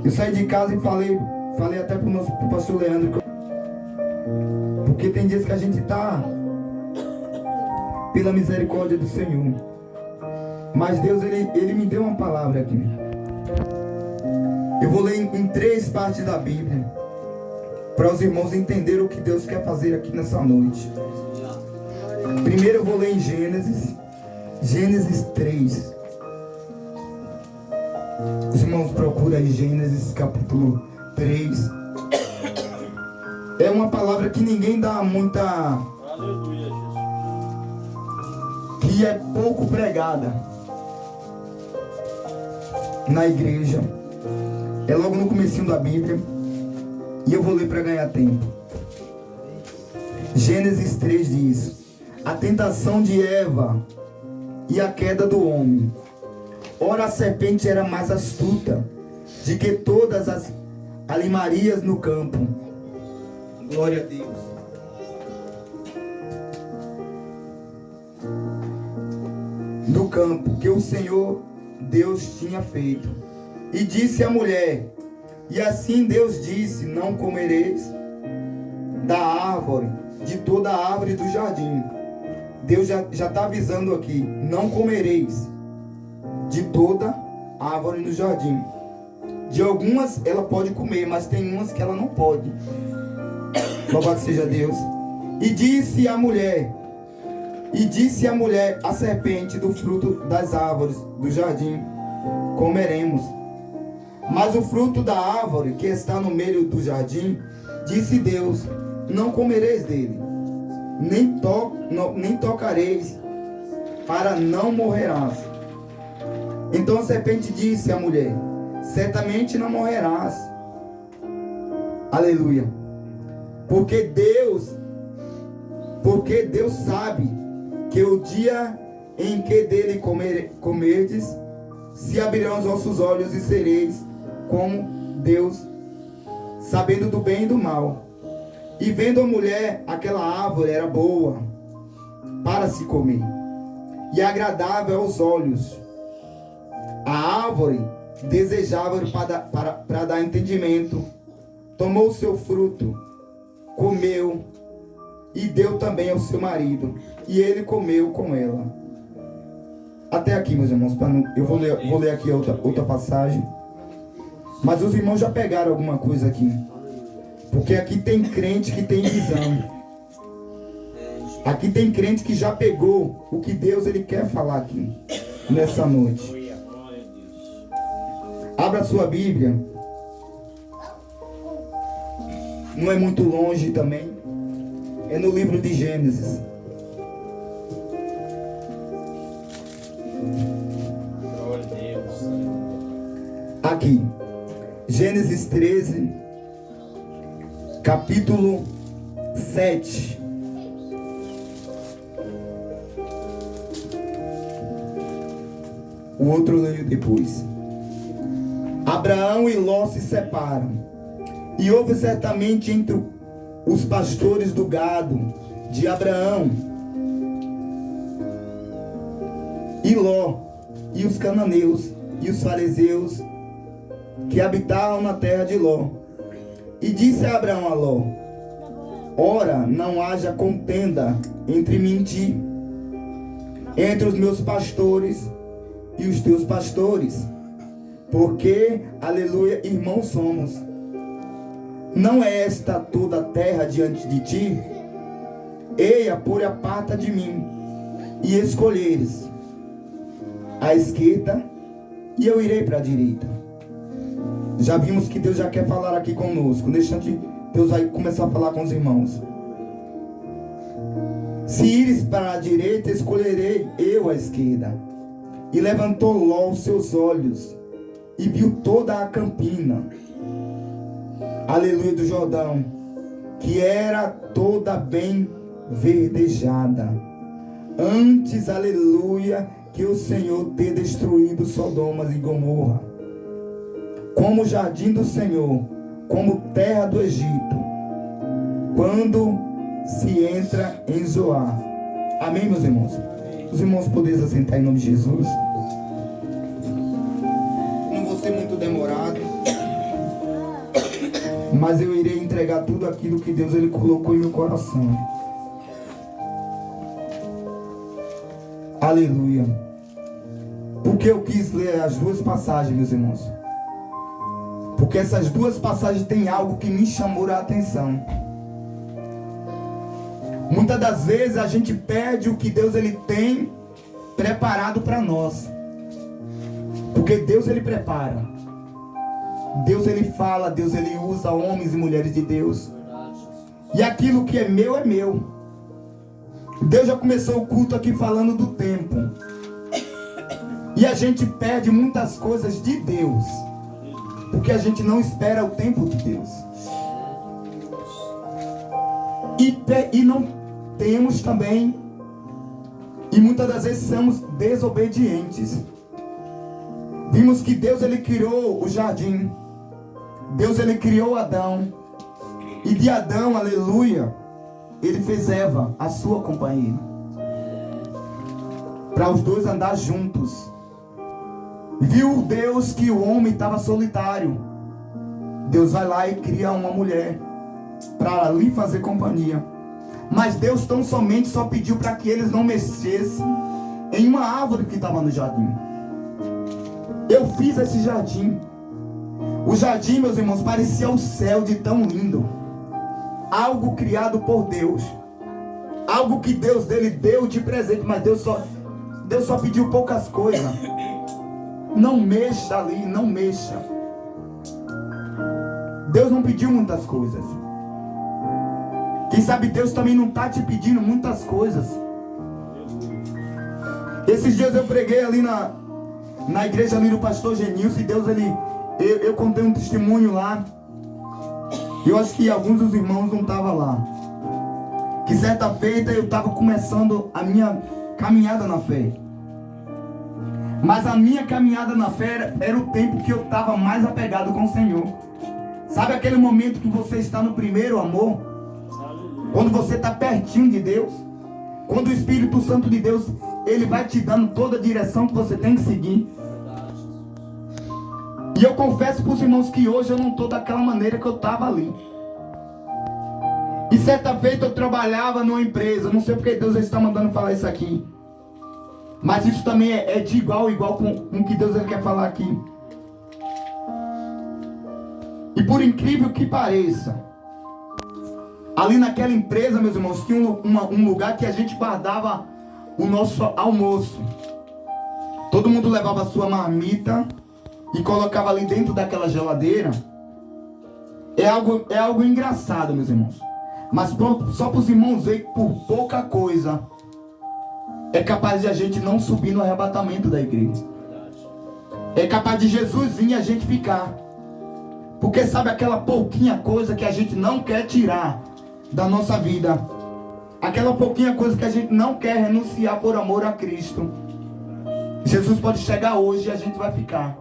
Eu saí de casa e falei até pro pastor Leandro, porque tem dias que a gente tá pela misericórdia do Senhor, mas Deus, ele me deu uma palavra aqui. Eu vou ler em 3 partes da Bíblia, para os irmãos entenderem o que Deus quer fazer aqui nessa noite. Primeiro eu vou ler em Gênesis 3. Os irmãos procuram aí Gênesis capítulo 3. É uma palavra que ninguém dá muita... Aleluia, Jesus. Que é pouco pregada na igreja. É logo no comecinho da Bíblia. E eu vou ler para ganhar tempo. Gênesis 3 diz: a tentação de Eva e a queda do homem. Ora, a serpente era mais astuta de que todas as alimarias no campo. Glória a Deus. Do campo que o Senhor Deus tinha feito. E disse à mulher: e assim Deus disse: não comereis da árvore, de toda a árvore do jardim. Deus já está avisando aqui: não comereis de toda árvore no jardim. De algumas ela pode comer, mas tem umas que ela não pode. Louvado seja Deus. E disse a mulher à serpente: do fruto das árvores do jardim comeremos. Mas o fruto da árvore que está no meio do jardim, disse Deus: não comereis dele, nem tocareis, para não morrerás. Então a serpente disse à mulher: certamente não morrerás. Aleluia. Porque Deus sabe que o dia em que dele comerdes, se abrirão os vossos olhos e sereis como Deus, sabendo do bem e do mal. E vendo a mulher, aquela árvore era boa para se comer, e agradável aos olhos. A árvore desejável para dar entendimento. Tomou o seu fruto, comeu, e deu também ao seu marido, e ele comeu com ela. Até aqui, meus irmãos. Eu vou ler aqui outra passagem. Mas os irmãos já pegaram alguma coisa aqui. Porque aqui tem crente que tem visão. Aqui tem crente que já pegou o que Deus ele quer falar aqui nessa noite. Abra a sua Bíblia. Não é muito longe também. É no livro de Gênesis. Glória a Deus. Aqui. Gênesis 13, capítulo 7. O outro leio depois. Abraão e Ló se separam. E houve certamente entre os pastores do gado de Abraão e Ló, e os cananeus e os fariseus que habitavam na terra de Ló. E disse a Abraão a Ló: ora, não haja contenda entre mim e ti, entre os meus pastores e os teus pastores, porque, aleluia, irmãos somos. Não é esta toda a terra diante de ti? Eia, por aparta de mim, e escolheres a esquerda, e eu irei para a direita. Já vimos que Deus já quer falar aqui conosco. Deixa Deus aí começar a falar com os irmãos. Se ires para a direita, escolherei eu a esquerda. E levantou Ló os seus olhos, e viu toda a campina, aleluia, do Jordão, que era toda bem verdejada, antes, aleluia, que o Senhor ter destruído Sodoma e Gomorra, como o jardim do Senhor, como terra do Egito, quando se entra em Zoar. Amém, meus irmãos? Os irmãos podem se assentar em nome de Jesus. Não vou ser muito demorado. mas eu irei entregar tudo aquilo que Deus ele colocou em meu coração. Aleluia. Porque eu quis ler as duas passagens, meus irmãos? Porque essas duas passagens têm algo que me chamou a atenção. Muitas das vezes a gente perde o que Deus ele tem preparado para nós. Porque Deus ele prepara. Deus ele fala, Deus ele usa homens e mulheres de Deus. E aquilo que é meu é meu. Deus já começou o culto aqui falando do tempo. E a gente perde muitas coisas de Deus, porque a gente não espera o tempo de Deus. E não temos também, e muitas das vezes somos desobedientes. Vimos que Deus ele criou o jardim. Deus ele criou Adão. E de Adão, aleluia, ele fez Eva, a sua companheira, para os dois andar juntos. Viu Deus que o homem estava solitário. Deus vai lá e cria uma mulher para lhe fazer companhia. Mas Deus tão somente só pediu para que eles não mexessem em uma árvore que estava no jardim. Eu fiz esse jardim. O jardim, meus irmãos, parecia o céu de tão lindo. Algo criado por Deus. Algo que Deus dele deu de presente. Mas Deus só pediu poucas coisas. Não mexa ali, não mexa. Deus não pediu muitas coisas. Quem sabe Deus também não está te pedindo muitas coisas. Esses dias eu preguei ali na igreja ali do pastor Genilson. E Deus eu contei um testemunho lá. Eu acho que alguns dos irmãos não estavam lá. Que certa feita eu estava começando a minha caminhada na fé. Mas a minha caminhada na fé era o tempo que eu estava mais apegado com o Senhor. Sabe aquele momento que você está no primeiro amor? Quando você está pertinho de Deus. Quando o Espírito Santo de Deus, ele vai te dando toda a direção que você tem que seguir. E eu confesso para os irmãos que hoje eu não estou daquela maneira que eu estava ali. E certa feita eu trabalhava numa empresa. Não sei porque Deus está mandando falar isso aqui. Mas isso também é de igual com o que Deus ele quer falar aqui. E por incrível que pareça, ali naquela empresa, meus irmãos, tinha um lugar que a gente guardava o nosso almoço. Todo mundo levava a sua marmita e colocava ali dentro daquela geladeira. É algo engraçado, meus irmãos. Mas só para os irmãos verem que por pouca coisa é capaz de a gente não subir no arrebatamento da igreja. É capaz de Jesus vir e a gente ficar. Porque sabe aquela pouquinha coisa que a gente não quer tirar da nossa vida. Aquela pouquinha coisa que a gente não quer renunciar por amor a Cristo. Jesus pode chegar hoje e a gente vai ficar.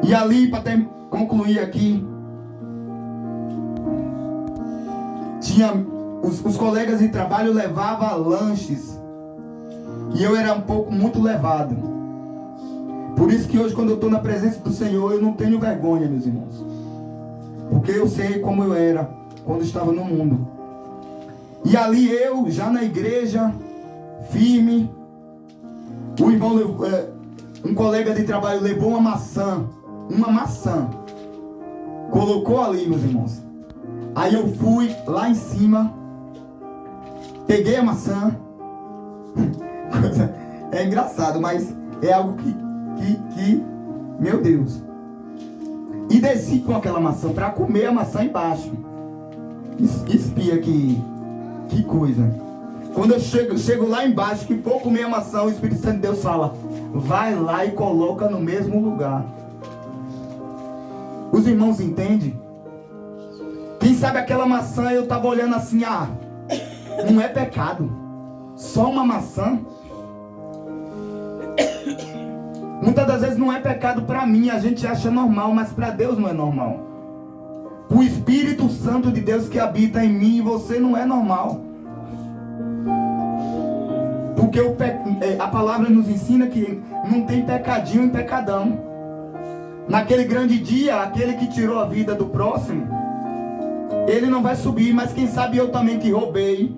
E ali, para concluir aqui, tinha os colegas de trabalho levavam lanches. E eu era muito levado. Por isso que hoje, quando eu estou na presença do Senhor, eu não tenho vergonha, meus irmãos. Porque eu sei como eu era quando estava no mundo. E ali eu, já na igreja, firme, o irmão, um colega de trabalho levou uma maçã. Colocou ali, meus irmãos. Aí eu fui lá em cima, peguei a maçã. É engraçado, mas é algo que meu Deus. E desci com aquela maçã para comer a maçã embaixo. Espia que coisa. Quando eu chego lá embaixo, que vou comer a maçã, o Espírito Santo de Deus fala: vai lá e coloca no mesmo lugar. Os irmãos entendem? Quem sabe aquela maçã eu estava olhando assim, não é pecado. Só uma maçã. Muitas das vezes não é pecado para mim, a gente acha normal, mas para Deus não é normal. O Espírito Santo de Deus que habita em mim e você não é normal. Porque a palavra nos ensina que não tem pecadinho e pecadão. Naquele grande dia, aquele que tirou a vida do próximo, ele não vai subir. Mas quem sabe eu também que roubei,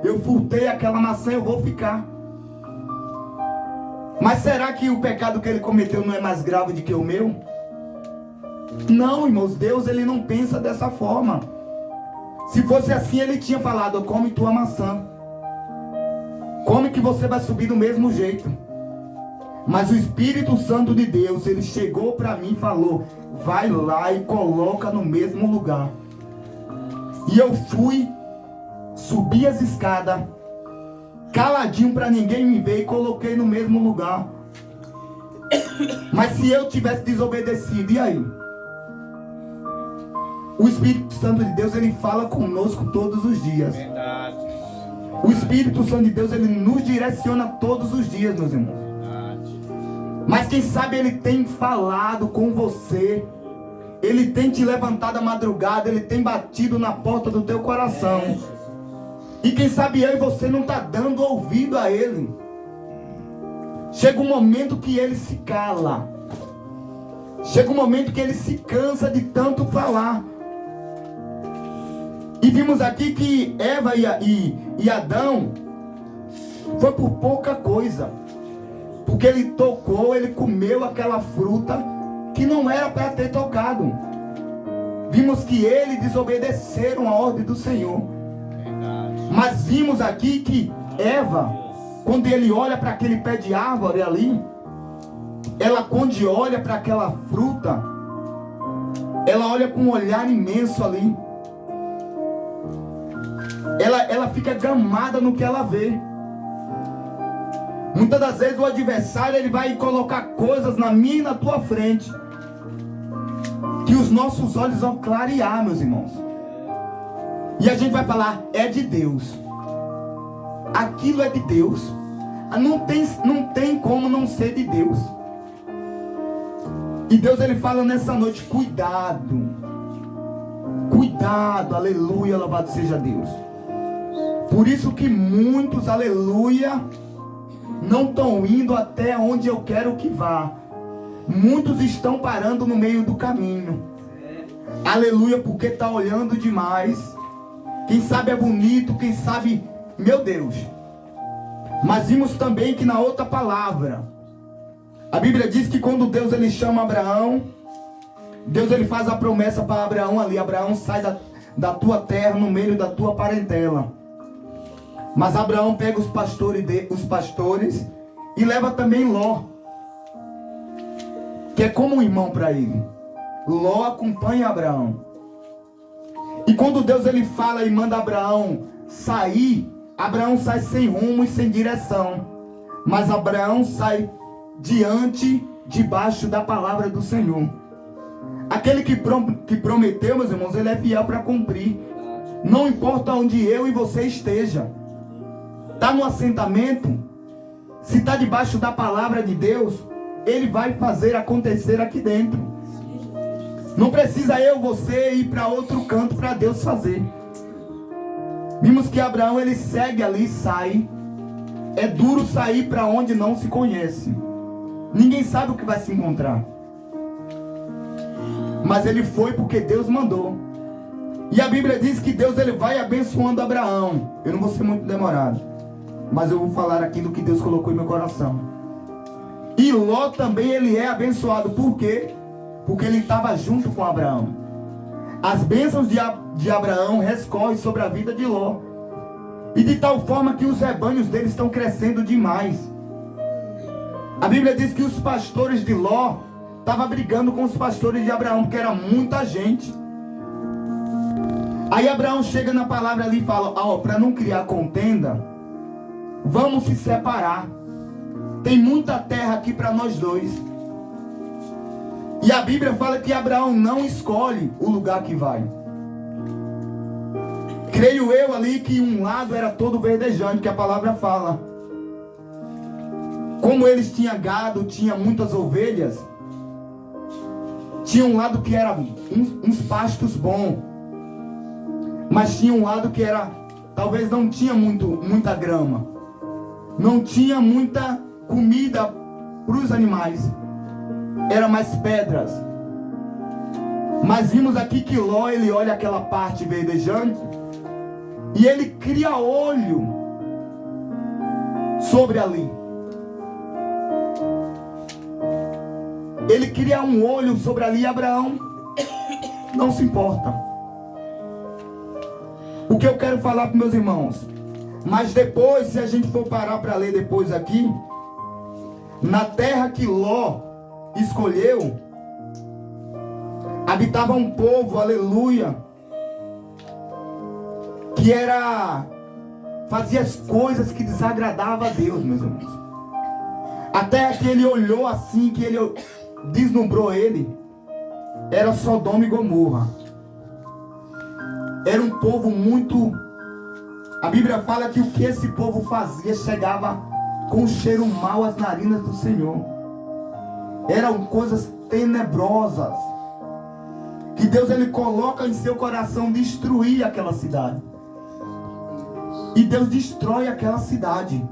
eu furtei aquela maçã, eu vou ficar. Mas será que o pecado que ele cometeu não é mais grave do que o meu? Não, irmãos, Deus ele não pensa dessa forma. Se fosse assim, ele tinha falado: come tua maçã, come que você vai subir do mesmo jeito. Mas o Espírito Santo de Deus, ele chegou para mim e falou: vai lá e coloca no mesmo lugar. E eu fui, subi as escadas, caladinho para ninguém me ver, e coloquei no mesmo lugar. Mas se eu tivesse desobedecido, e aí? O Espírito Santo de Deus, ele fala conosco todos os dias. Verdade. O Espírito Santo de Deus, ele nos direciona todos os dias, meus irmãos. Verdade. Mas quem sabe ele tem falado com você, ele tem te levantado à madrugada, ele tem batido na porta do teu coração. E quem sabe eu e você não está dando ouvido a ele. Chega um momento que ele se cala. Chega um momento que ele se cansa de tanto falar. E vimos aqui que Eva e Adão foi por pouca coisa. Porque ele tocou, ele comeu aquela fruta que não era para ter tocado. Vimos que eles desobedeceram a ordem do Senhor. Mas vimos aqui que Eva, quando ele olha para aquele pé de árvore ali, ela quando olha para aquela fruta, ela olha com um olhar imenso ali. Ela fica gamada no que ela vê. Muitas das vezes o adversário ele vai colocar coisas na minha e na tua frente, que os nossos olhos vão clarear, meus irmãos. E a gente vai falar: é de Deus. Aquilo é de Deus. Não tem como não ser de Deus. E Deus ele fala nessa noite: cuidado. Cuidado, aleluia, louvado seja Deus. Por isso que muitos, aleluia, não estão indo até onde eu quero que vá. Muitos estão parando no meio do caminho. Aleluia, porque está olhando demais. Quem sabe é bonito, quem sabe, meu Deus. Mas vimos também que na outra palavra, a Bíblia diz que quando Deus ele chama Abraão, Deus ele faz a promessa para Abraão ali: Abraão, sai da tua terra, no meio da tua parentela. Mas Abraão pega os pastores e leva também Ló, que é como um irmão para ele. Ló acompanha Abraão. E quando Deus ele fala e manda Abraão sair, Abraão sai sem rumo e sem direção. Mas Abraão sai debaixo da palavra do Senhor. Aquele que prometeu, meus irmãos, ele é fiel para cumprir. Não importa onde eu e você esteja. Está no assentamento, se está debaixo da palavra de Deus, ele vai fazer acontecer aqui dentro. Não precisa você ir para outro canto para Deus fazer. Vimos que Abraão ele segue ali e sai. É duro sair para onde não se conhece. Ninguém sabe o que vai se encontrar. Mas ele foi porque Deus mandou. E a Bíblia diz que Deus ele vai abençoando Abraão. Eu não vou ser muito demorado, mas eu vou falar aquilo que Deus colocou em meu coração. E Ló também ele é abençoado. Por quê? Porque ele estava junto com Abraão. As bênçãos de Abraão rescorrem sobre a vida de Ló. E de tal forma que os rebanhos deles estão crescendo demais. A Bíblia diz que os pastores de Ló estavam brigando com os pastores de Abraão, porque era muita gente. Aí Abraão chega na palavra ali e fala: para não criar contenda, vamos se separar. Tem muita terra aqui para nós dois. E a Bíblia fala que Abraão não escolhe o lugar que vai. Creio eu ali que um lado era todo verdejante, que a palavra fala. Como eles tinham gado, tinha muitas ovelhas, tinha um lado que era uns pastos bons, mas tinha um lado que era, talvez não tinha muita grama, não tinha muita comida para os animais, era mais pedras. Mas vimos aqui que Ló, ele olha aquela parte verdejante e ele cria olho sobre ali. Ele cria um olho sobre ali, e Abraão não se importa. O que eu quero falar para meus irmãos, mas depois, se a gente for parar para ler depois aqui, na terra que Ló escolheu, habitava um povo, aleluia, que fazia as coisas que desagradavam a Deus, meus irmãos. A terra que ele olhou assim, que ele deslumbrou ele, era Sodoma e Gomorra. Era um povo muito... A Bíblia fala que o que esse povo fazia chegava com um cheiro mau às narinas do Senhor. Eram coisas tenebrosas, que Deus ele coloca em seu coração destruir aquela cidade. E Deus destrói aquela cidade.